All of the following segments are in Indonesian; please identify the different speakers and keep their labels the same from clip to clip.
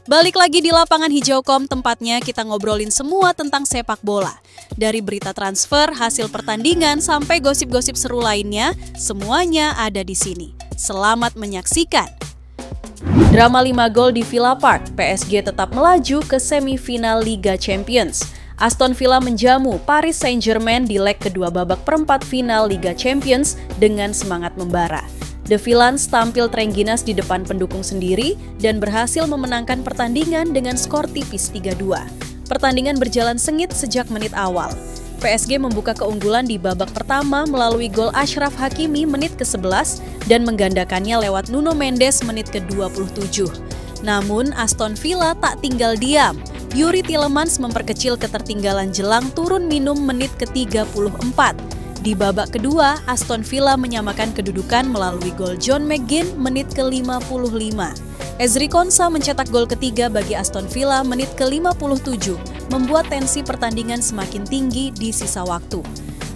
Speaker 1: Balik lagi di lapangan hijaukom, tempatnya kita ngobrolin semua tentang sepak bola. Dari berita transfer, hasil pertandingan, sampai gosip-gosip seru lainnya, semuanya ada di sini. Selamat menyaksikan. Drama 5 gol di Villa Park, PSG tetap melaju ke semifinal Liga Champions. Aston Villa menjamu Paris Saint-Germain di leg kedua babak perempat final Liga Champions dengan semangat membara. The Villains tampil terengginas di depan pendukung sendiri dan berhasil memenangkan pertandingan dengan skor tipis 3-2. Pertandingan berjalan sengit sejak menit awal. PSG membuka keunggulan di babak pertama melalui gol Achraf Hakimi menit ke-11 dan menggandakannya lewat Nuno Mendes menit ke-27. Namun Aston Villa tak tinggal diam. Youri Tielemans memperkecil ketertinggalan jelang turun minum menit ke-34. Di babak kedua, Aston Villa menyamakan kedudukan melalui gol John McGinn menit ke-55. Ezri Konsa mencetak gol ketiga bagi Aston Villa menit ke-57, membuat tensi pertandingan semakin tinggi di sisa waktu.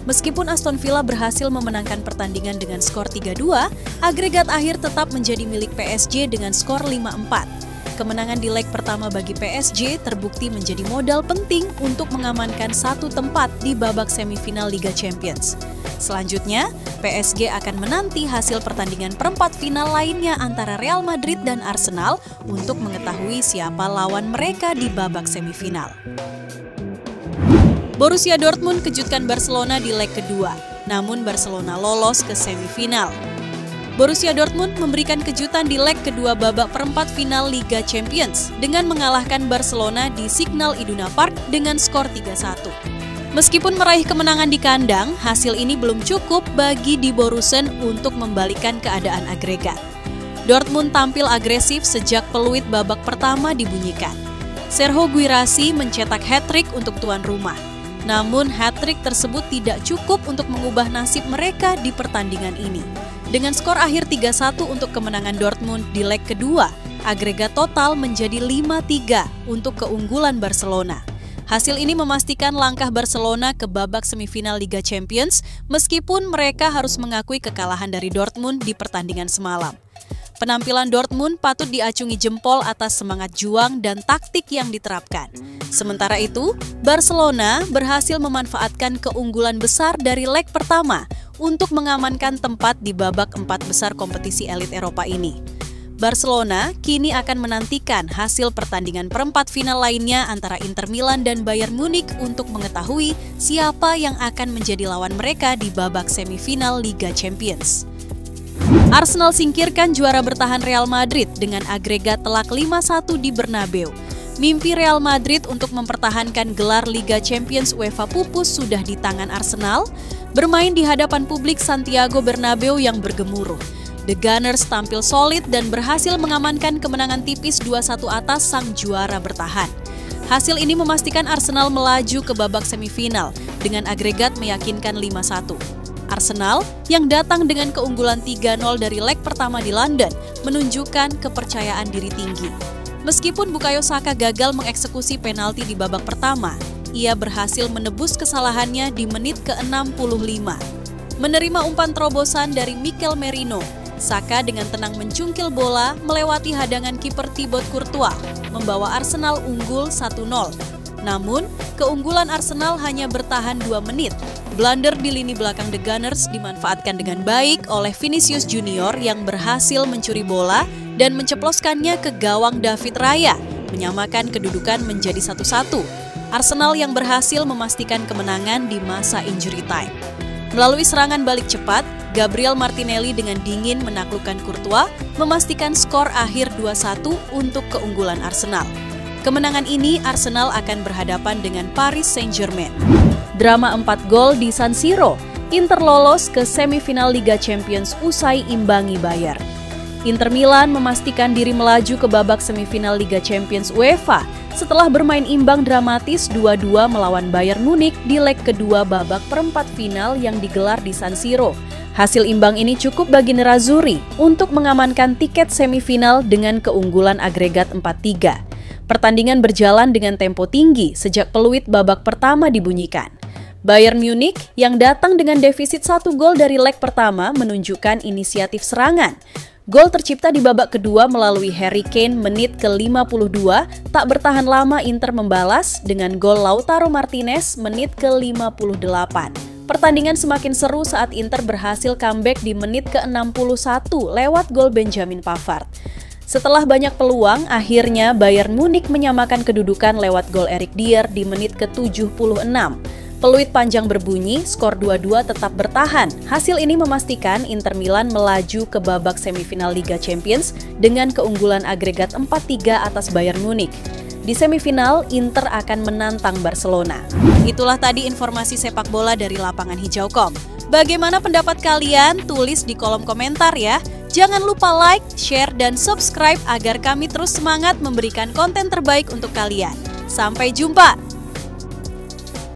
Speaker 1: Meskipun Aston Villa berhasil memenangkan pertandingan dengan skor 3-2, agregat akhir tetap menjadi milik PSG dengan skor 5-4. Kemenangan di leg pertama bagi PSG terbukti menjadi modal penting untuk mengamankan satu tempat di babak semifinal Liga Champions. Selanjutnya, PSG akan menanti hasil pertandingan perempat final lainnya antara Real Madrid dan Arsenal untuk mengetahui siapa lawan mereka di babak semifinal. Borussia Dortmund kejutkan Barcelona di leg kedua, namun Barcelona lolos ke semifinal. Borussia Dortmund memberikan kejutan di leg kedua babak perempat final Liga Champions dengan mengalahkan Barcelona di Signal Iduna Park dengan skor 3-1. Meskipun meraih kemenangan di kandang, hasil ini belum cukup bagi Die Borussen untuk membalikan keadaan agregat. Dortmund tampil agresif sejak peluit babak pertama dibunyikan. Serhou Guirassy mencetak hat-trick untuk tuan rumah. Namun hat-trick tersebut tidak cukup untuk mengubah nasib mereka di pertandingan ini. Dengan skor akhir 3-1 untuk kemenangan Dortmund di leg kedua, agregat total menjadi 5-3 untuk keunggulan Barcelona. Hasil ini memastikan langkah Barcelona ke babak semifinal Liga Champions meskipun mereka harus mengakui kekalahan dari Dortmund di pertandingan semalam. Penampilan Dortmund patut diacungi jempol atas semangat juang dan taktik yang diterapkan. Sementara itu, Barcelona berhasil memanfaatkan keunggulan besar dari leg pertama untuk mengamankan tempat di babak 4 besar kompetisi elit Eropa ini. Barcelona kini akan menantikan hasil pertandingan perempat final lainnya antara Inter Milan dan Bayern Munich untuk mengetahui siapa yang akan menjadi lawan mereka di babak semifinal Liga Champions. Arsenal singkirkan juara bertahan Real Madrid dengan agregat telak 5-1 di Bernabeu. Mimpi Real Madrid untuk mempertahankan gelar Liga Champions UEFA pupus sudah di tangan Arsenal, bermain di hadapan publik Santiago Bernabeu yang bergemuruh. The Gunners tampil solid dan berhasil mengamankan kemenangan tipis 2-1 atas sang juara bertahan. Hasil ini memastikan Arsenal melaju ke babak semifinal dengan agregat meyakinkan 5-1. Arsenal yang datang dengan keunggulan 3-0 dari leg pertama di London menunjukkan kepercayaan diri tinggi. Meskipun Bukayo Saka gagal mengeksekusi penalti di babak pertama, ia berhasil menebus kesalahannya di menit ke-65. Menerima umpan terobosan dari Mikel Merino, Saka dengan tenang mencungkil bola melewati hadangan kiper Thibaut Courtois, membawa Arsenal unggul 1-0. Namun, keunggulan Arsenal hanya bertahan 2 menit. Blunder di lini belakang The Gunners dimanfaatkan dengan baik oleh Vinicius Junior yang berhasil mencuri bola dan menceploskannya ke gawang David Raya, menyamakan kedudukan menjadi 1-1. Arsenal yang berhasil memastikan kemenangan di masa injury time. Melalui serangan balik cepat, Gabriel Martinelli dengan dingin menaklukkan Courtois, memastikan skor akhir 2-1 untuk keunggulan Arsenal. Kemenangan ini Arsenal akan berhadapan dengan Paris Saint-Germain. Drama 4 gol di San Siro, Inter lolos ke semifinal Liga Champions usai imbangi Bayern. Inter Milan memastikan diri melaju ke babak semifinal Liga Champions UEFA setelah bermain imbang dramatis 2-2 melawan Bayern Munich di leg kedua babak perempat final yang digelar di San Siro. Hasil imbang ini cukup bagi Nerazzurri untuk mengamankan tiket semifinal dengan keunggulan agregat 4-3. Pertandingan berjalan dengan tempo tinggi sejak peluit babak pertama dibunyikan. Bayern Munich yang datang dengan defisit 1 gol dari leg pertama menunjukkan inisiatif serangan. Gol tercipta di babak kedua melalui Harry Kane menit ke-52, tak bertahan lama Inter membalas dengan gol Lautaro Martinez menit ke-58. Pertandingan semakin seru saat Inter berhasil comeback di menit ke-61 lewat gol Benjamin Pavard. Setelah banyak peluang, akhirnya Bayern Munich menyamakan kedudukan lewat gol Eric Dier di menit ke-76. Peluit panjang berbunyi, skor 2-2 tetap bertahan. Hasil ini memastikan Inter Milan melaju ke babak semifinal Liga Champions dengan keunggulan agregat 4-3 atas Bayern Munich. Di semifinal, Inter akan menantang Barcelona. Itulah tadi informasi sepak bola dari Lapangan Hijaukom. Bagaimana pendapat kalian? Tulis di kolom komentar ya. Jangan lupa like, share, dan subscribe agar kami terus semangat memberikan konten terbaik untuk kalian. Sampai jumpa!